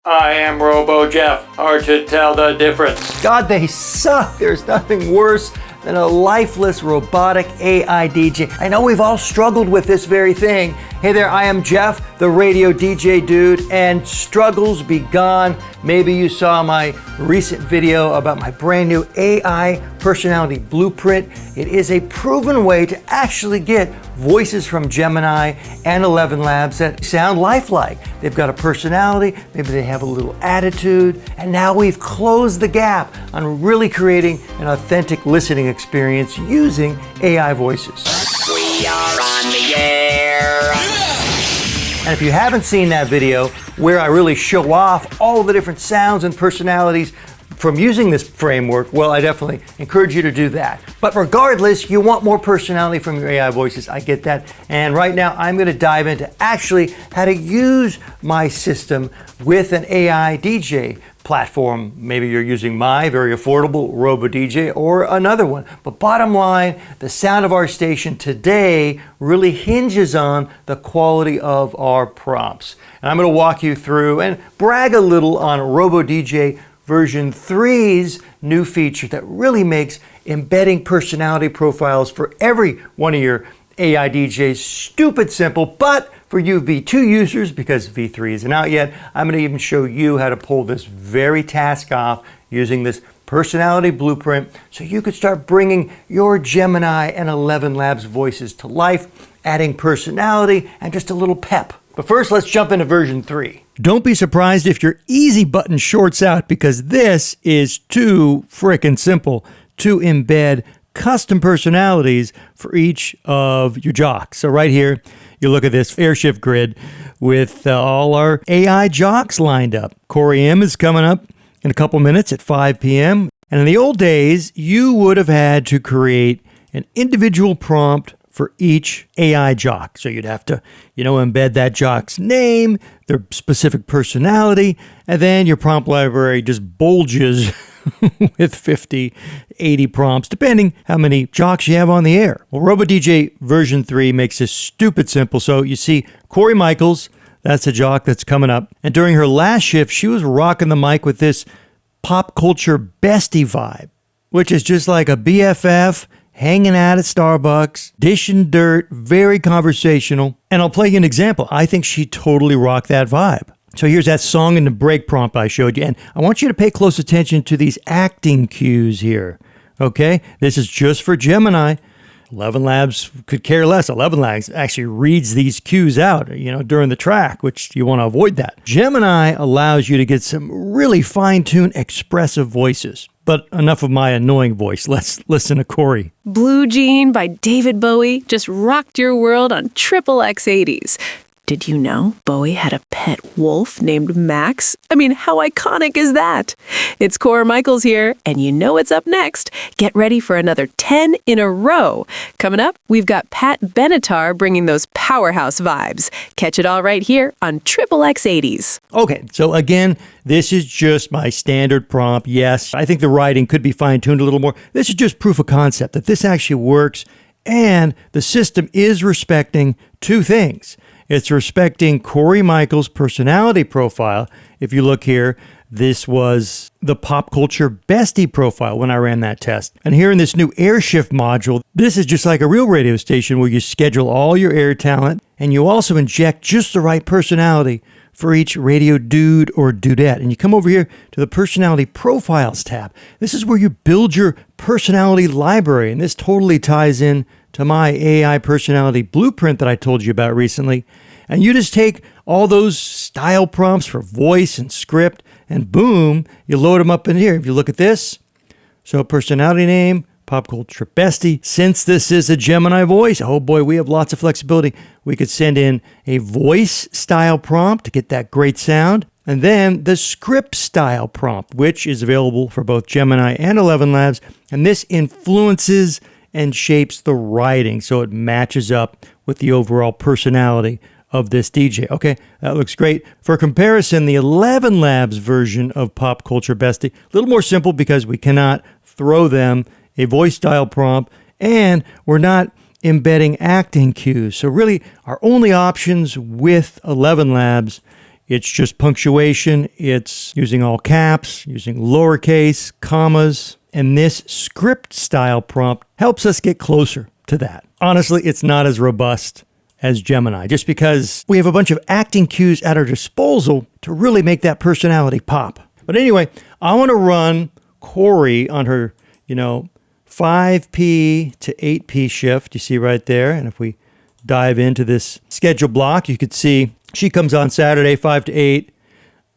I am RoboJeff. Hard to tell the difference. God, they suck. There's nothing worse than a lifeless robotic AI DJ. I know we've all struggled with this very thing. Hey there, I am Jeff, the radio DJ dude, and struggles be gone. Maybe you saw my recent video about my brand new AI personality blueprint. It is a proven way to actually get voices from Gemini and ElevenLabs that sound lifelike. They've got a personality, maybe they have a little attitude, and now we've closed the gap on really creating an authentic listening experience using AI voices. We are on the air. And if you haven't seen that video where I really show off all the different sounds and personalities from using this framework, well, I definitely encourage you to do that. But regardless, you want more personality from your AI voices. I get that. And right now, I'm going to dive into actually how to use my system with an AI DJ platform. Maybe you're using my very affordable RoboDJ or another one. But bottom line, the sound of our station today really hinges on the quality of our prompts. And I'm going to walk you through and brag a little on RoboDJ version 3's new feature that really makes embedding personality profiles for every one of your AI DJs stupid simple. But for you V2 users, because V3 isn't out yet, I'm going to even show you how to pull this very task off using this personality blueprint so you could start bringing your Gemini and ElevenLabs voices to life, adding personality and just a little pep. But first, let's jump into version 3. Don't be surprised if your easy button shorts out, because this is too frickin' simple to embed custom personalities for each of your jocks. So right here, you look at this airshift grid with all our AI jocks lined up. Corey M is coming up in a couple minutes at 5 p.m. And in the old days, you would have had to create an individual prompt for each AI jock. So you'd have to, embed that jock's name, their specific personality, and then your prompt library just bulges with 50, 80 prompts, depending how many jocks you have on the air. Well, RoboDJ version 3 makes this stupid simple. So you see Corey Michaels, that's a jock that's coming up. And during her last shift, she was rocking the mic with this pop culture bestie vibe, which is just like a BFF hanging out at Starbucks, dishing dirt, very conversational. And I'll play you an example. I think she totally rocked that vibe. So here's that song in the break prompt I showed you. And I want you to pay close attention to these acting cues here. Okay? This is just for Gemini. ElevenLabs could care less. ElevenLabs actually reads these cues out, during the track, which you want to avoid that. Gemini allows you to get some really fine-tuned, expressive voices. But enough of my annoying voice. Let's listen to Corey. Blue Jean by David Bowie just rocked your world on Triple X 80s. Did you know Bowie had a pet wolf named Max? I mean, how iconic is that? It's Cora Michaels here, and you know what's up next. Get ready for another 10 in a row. Coming up, we've got Pat Benatar bringing those powerhouse vibes. Catch it all right here on Triple X 80s. Okay, so again, this is just my standard prompt. Yes, I think the writing could be fine-tuned a little more. This is just proof of concept that this actually works, and the system is respecting two things. It's respecting Corey Michaels' personality profile. If you look here, this was the pop culture bestie profile when I ran that test. And here in this new airshift module, this is just like a real radio station where you schedule all your air talent and you also inject just the right personality for each radio dude or dudette. And you come over here to the personality profiles tab. This is where you build your personality library. And this totally ties in to my AI personality blueprint that I told you about recently. And you just take all those style prompts for voice and script, and boom, you load them up in here. If you look at this, so personality name, pop culture bestie. Since this is a Gemini voice, oh boy, we have lots of flexibility. We could send in a voice style prompt to get that great sound. And then the script style prompt, which is available for both Gemini and ElevenLabs. And this influences and shapes the writing so it matches up with the overall personality of this DJ. Okay, that looks great. For comparison, the ElevenLabs version of Pop Culture Bestie, a little more simple because we cannot throw them a voice style prompt and we're not embedding acting cues. So really, our only options with ElevenLabs It's just punctuation. It's using all caps, using lowercase, commas. And this script style prompt helps us get closer to that. Honestly, it's not as robust as Gemini, just because we have a bunch of acting cues at our disposal to really make that personality pop. But anyway, I want to run Corey on her, 5P to 8P shift. You see right there. And if we dive into this schedule block, you could see she comes on Saturday, 5 to 8.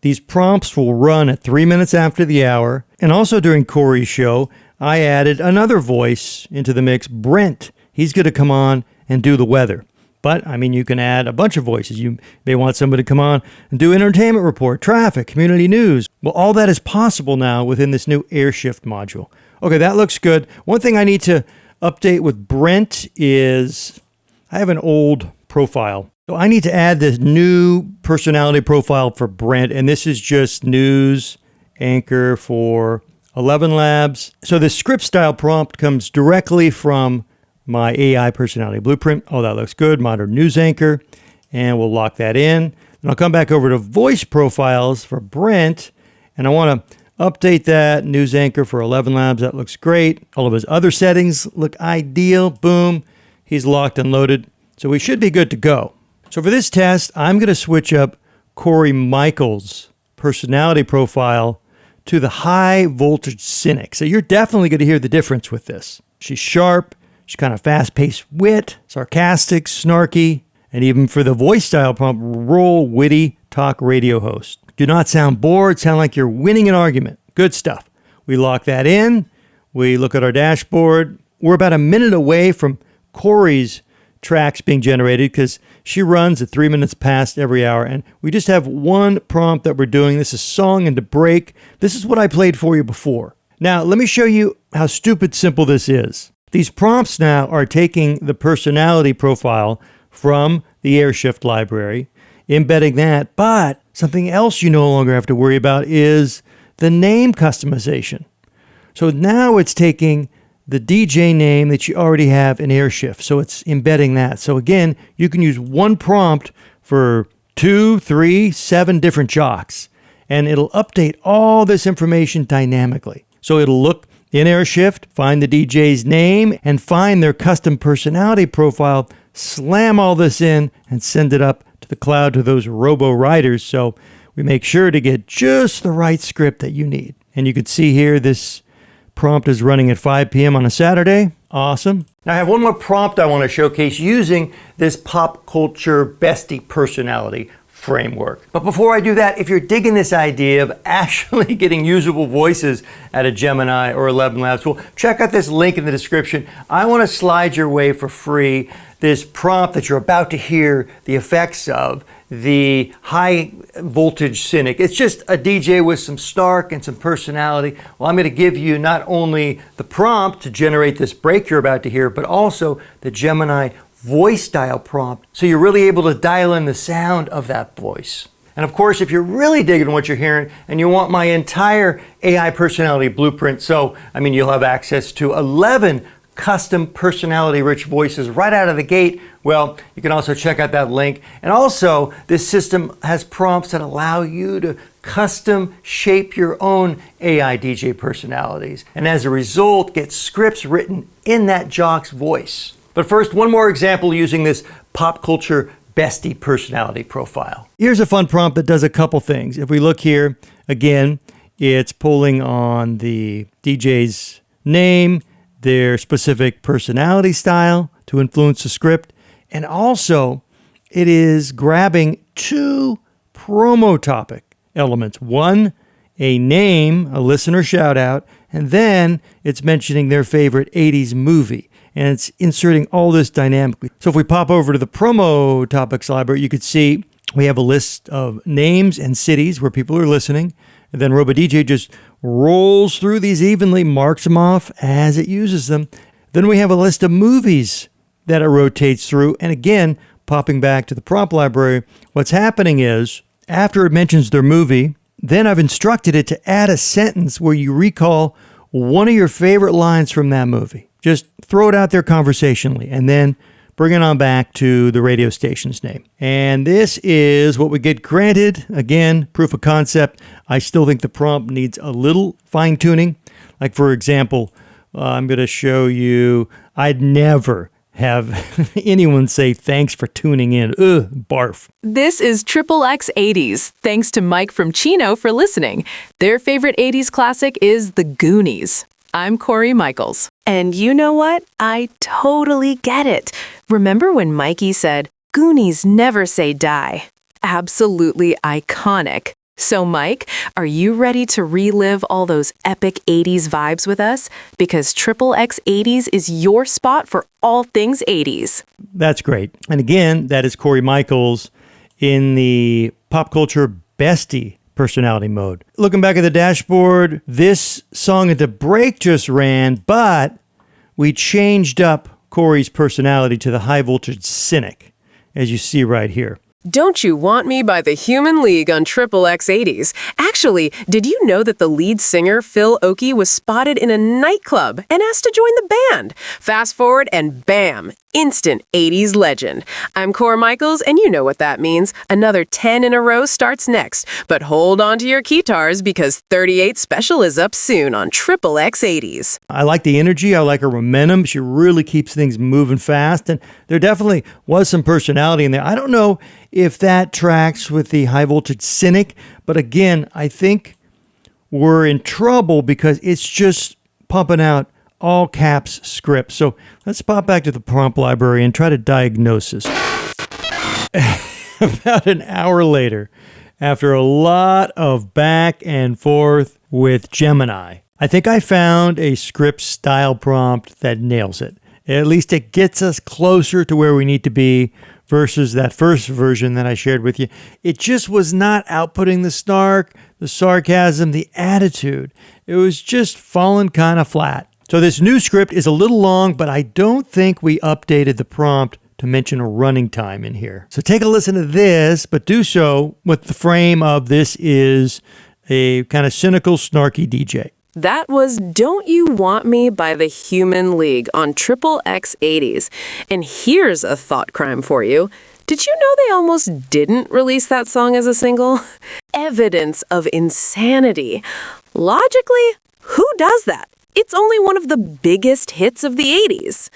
These prompts will run at 3 minutes after the hour. And also during Corey's show, I added another voice into the mix, Brent. He's going to come on and do the weather. But, you can add a bunch of voices. You may want somebody to come on and do entertainment report, traffic, community news. Well, all that is possible now within this new AirShift module. Okay, that looks good. One thing I need to update with Brent is I have an old profile. So I need to add this new personality profile for Brent, and this is just news anchor for ElevenLabs. So the script style prompt comes directly from my AI personality blueprint. Oh, that looks good. Modern news anchor. And we'll lock that in. Then I'll come back over to voice profiles for Brent. And I want to update that news anchor for ElevenLabs. That looks great. All of his other settings look ideal. Boom. He's locked and loaded. So we should be good to go. So for this test, I'm going to switch up Corey Michaels' personality profile to the high voltage cynic. So you're definitely going to hear the difference with this. She's sharp. She's kind of fast-paced wit, sarcastic, snarky, and even for the voice style prompt, roll witty talk radio host. Do not sound bored, sound like you're winning an argument. Good stuff. We lock that in. We look at our dashboard. We're about a minute away from Corey's tracks being generated because she runs at 3 minutes past every hour, and we just have one prompt that we're doing. This is song and to break. This is what I played for you before. Now, let me show you how stupid simple this is. These prompts now are taking the personality profile from the AirShift library, embedding that, but something else you no longer have to worry about is the name customization. So now it's taking the DJ name that you already have in AirShift, so it's embedding that. So again, you can use one prompt for 2, 3, 7 different jocks, and it'll update all this information dynamically. So it'll look in AirShift, find the DJ's name, and find their custom personality profile, slam all this in, and send it up to the cloud to those robo-writers. So we make sure to get just the right script that you need. And you can see here, this prompt is running at 5 p.m. on a Saturday. Awesome. Now I have one more prompt I want to showcase using this pop culture bestie personality framework. But before I do that, if you're digging this idea of actually getting usable voices out of Gemini or ElevenLabs, well, check out this link in the description. I want to slide your way for free this prompt that you're about to hear the effects of, the high voltage cynic. It's just a DJ with some snark and some personality. Well, I'm going to give you not only the prompt to generate this break you're about to hear, but also the Gemini voice style prompt, so you're really able to dial in the sound of that voice. And of course, if you're really digging what you're hearing and you want my entire AI personality blueprint, so you'll have access to 11 custom personality rich voices right out of the gate, well, you can also check out that link. And also, this system has prompts that allow you to custom shape your own AI DJ personalities, and as a result, get scripts written in that jock's voice. But first, one more example using this pop culture bestie personality profile. Here's a fun prompt that does a couple things. If we look here, again, it's pulling on the DJ's name, their specific personality style to influence the script, and also it is grabbing 2 promo topic elements. One, a name, a listener shout out, and then it's mentioning their favorite 80s movie. And it's inserting all this dynamically. So if we pop over to the promo topics library, you could see we have a list of names and cities where people are listening. And then RoboDJ just rolls through these evenly, marks them off as it uses them. Then we have a list of movies that it rotates through. And again, popping back to the prompt library, what's happening is after it mentions their movie, then I've instructed it to add a sentence where you recall one of your favorite lines from that movie. Just throw it out there conversationally and then bring it on back to the radio station's name. And this is what we get granted. Again, proof of concept. I still think the prompt needs a little fine tuning. Like, for example, I'm going to show you, I'd never have anyone say thanks for tuning in. Ugh, barf. This is XXX 80s. Thanks to Mike from Chino for listening. Their favorite 80s classic is The Goonies. I'm Corey Michaels. And you know what? I totally get it. Remember when Mikey said, Goonies never say die? Absolutely iconic. So Mike, are you ready to relive all those epic 80s vibes with us? Because XXX 80s is your spot for all things 80s. That's great. And again, that is Corey Michaels in the pop culture bestie personality mode. Looking back at the dashboard, this song at the break just ran, but we changed up Corey's personality to the high voltage cynic, as you see right here. Don't You Want Me by the Human League on XXX 80s. Actually, did you know that the lead singer, Phil Oakey, was spotted in a nightclub and asked to join the band? Fast forward and bam, instant 80s legend. I'm Cora Michaels, and you know what that means. Another 10 in a row starts next. But hold on to your keytars because 38 Special is up soon on XXX 80s. I like the energy. I like her momentum. She really keeps things moving fast. And there definitely was some personality in there. I don't know if that tracks with the high voltage cynic, but again, I think we're in trouble because it's just pumping out all caps scripts. So let's pop back to the prompt library and try to diagnose this. About an hour later, after a lot of back and forth with Gemini, I think I found a script style prompt that nails it. At least it gets us closer to where we need to be versus that first version that I shared with you. It just was not outputting the snark, the sarcasm, the attitude. It was just falling kind of flat. So this new script is a little long, but I don't think we updated the prompt to mention a running time in here. So take a listen to this, but do so with the frame of this is a kind of cynical, snarky DJ. That was Don't You Want Me by the Human League on XXX 80s. And here's a thought crime for you. Did you know they almost didn't release that song as a single? Evidence of insanity. Logically, who does that? It's only one of the biggest hits of the 80s.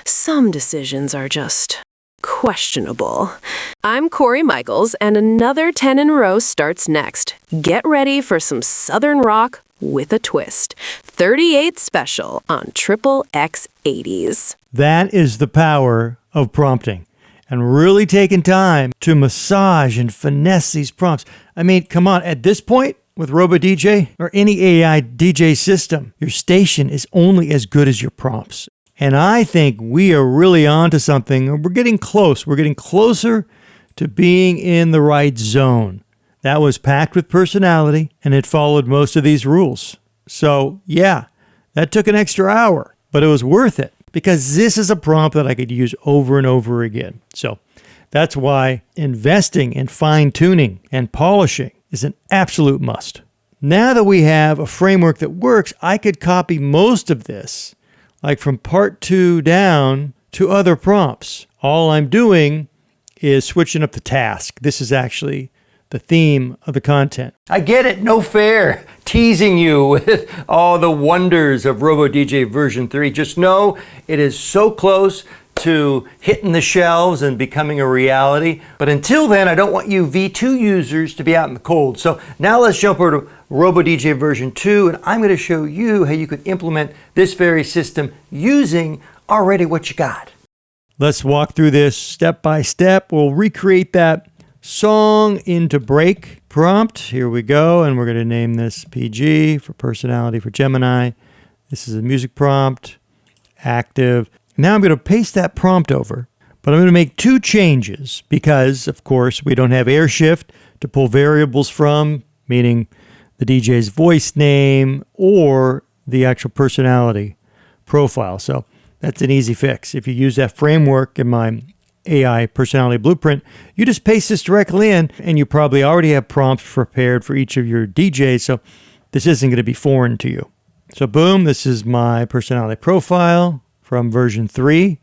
Some decisions are just questionable. I'm Corey Michaels, and another 10 in a row starts next. Get ready for some Southern rock with a twist. 38 Special on XXX 80s. That is the power of prompting and really taking time to massage and finesse these prompts. I mean, come on, at this point, with RoboDJ or any AI DJ system, your station is only as good as your prompts. And I think we are really onto something. We're getting close. We're getting closer to being in the right zone. That was packed with personality, and it followed most of these rules. So, yeah, that took an extra hour, but it was worth it because this is a prompt that I could use over and over again. So that's why investing in fine-tuning and polishing is an absolute must. Now that we have a framework that works, I could copy most of this, like from part 2 down to other prompts. All I'm doing is switching up the task. This is actually the theme of the content. I get it, no fair, teasing you with all the wonders of RoboDJ version 3. Just know it is so close to hitting the shelves and becoming a reality. But until then, I don't want you V2 users to be out in the cold. So now let's jump over to RoboDJ version 2, and I'm going to show you how you could implement this very system using already what you got. Let's walk through this step by step. We'll recreate that song into break prompt. Here we go, and we're going to name this PG for personality for Gemini. This is a music prompt, active. Now I'm going to paste that prompt over, but I'm going to make 2 changes because, of course, we don't have AirShift to pull variables from, meaning the DJ's voice name or the actual personality profile. So that's an easy fix. If you use that framework in my AI personality blueprint, you just paste this directly in, and you probably already have prompts prepared for each of your DJs, so this isn't going to be foreign to you. So boom, this is my personality profile from version 3.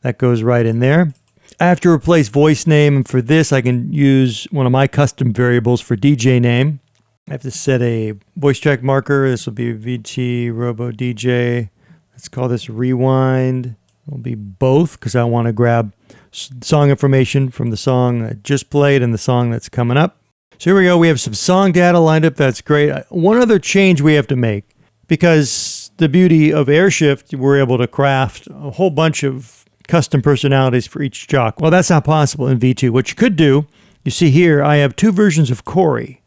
That goes right in there. I have to replace voice name, and for this I can use one of my custom variables for DJ name. I have to set a voice track marker. This will be VT RoboDJ. Let's call this rewind. It'll be both because I want to grab song information from the song I just played and the song that's coming up. So here we go. We have some song data lined up. That's great. One other change we have to make, because the beauty of Airshift, we're able to craft a whole bunch of custom personalities for each jock. Well, that's not possible in V2. What you could do, you see here, I have two versions of Corey.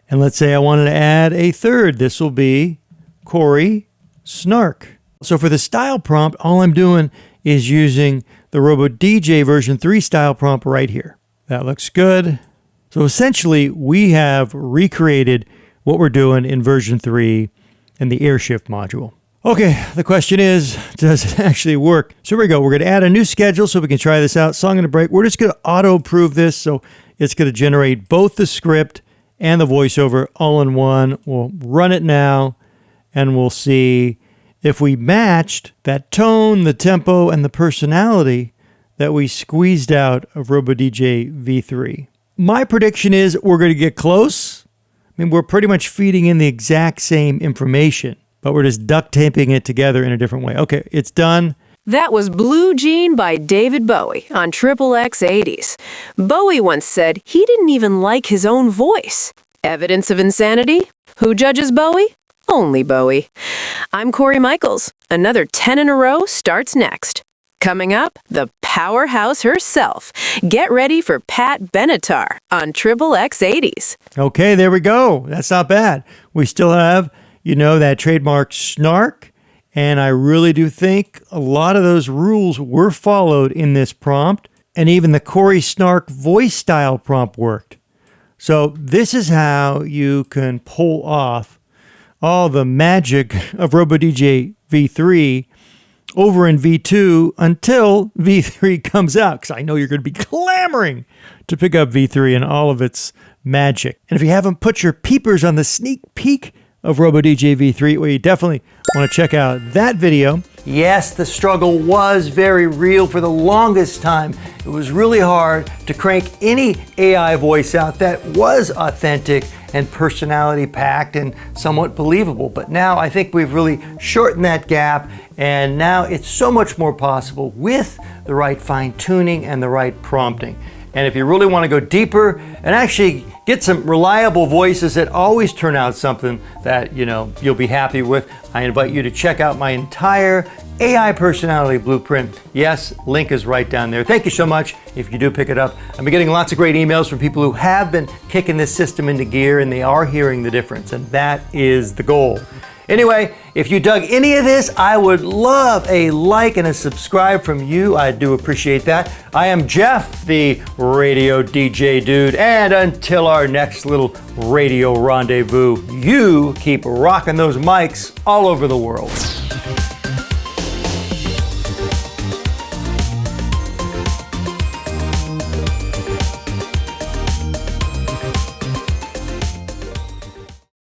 And let's say I wanted to add a third. This will be Corey Snark. So for the style prompt, all I'm doing is using the RoboDJ version 3 style prompt right here. That looks good. So essentially, we have recreated what we're doing in version 3 in the Airshift module. Okay, the question is, does it actually work? So here we go. We're going to add a new schedule so we can try this out. Song and a break. We're just going to auto-prove this, so it's going to generate both the script and the voiceover all in one. We'll run it now, and we'll see if we matched that tone, the tempo, and the personality that we squeezed out of RoboDJ V3. My prediction is we're going to get close. I mean, we're pretty much feeding in the exact same information, but we're just duct taping it together in a different way. Okay, it's done. That was Blue Jean by David Bowie on XXX 80s. Bowie once said he didn't even like his own voice. Evidence of insanity? Who judges Bowie? Only Bowie. I'm Corey Michaels. Another 10 in a row starts next. Coming up, the powerhouse herself. Get ready for Pat Benatar on XXX 80s. Okay, there we go. That's not bad. We still have, that trademark snark. And I really do think a lot of those rules were followed in this prompt. And even the Corey Snark voice style prompt worked. So this is how you can pull off all the magic of RoboDJ V3 over in V2 until V3 comes out, because I know you're going to be clamoring to pick up V3 and all of its magic. And if you haven't put your peepers on the sneak peek of RoboDJ V3, well, you definitely want to check out that video. Yes, the struggle was very real for the longest time. It was really hard to crank any AI voice out that was authentic and personality packed and somewhat believable. But now I think we've really shortened that gap, and now it's so much more possible with the right fine tuning and the right prompting. And if you really want to go deeper and actually get some reliable voices that always turn out something that you'll be happy with, I invite you to check out my entire AI personality blueprint. Yes, link is right down there. Thank you so much if you do pick it up. I've been getting lots of great emails from people who have been kicking this system into gear, and they are hearing the difference, and that is the goal. Anyway, if you dug any of this, I would love a like and a subscribe from you. I do appreciate that. I am Jeff, the radio DJ dude, and until our next little radio rendezvous, you keep rocking those mics all over the world.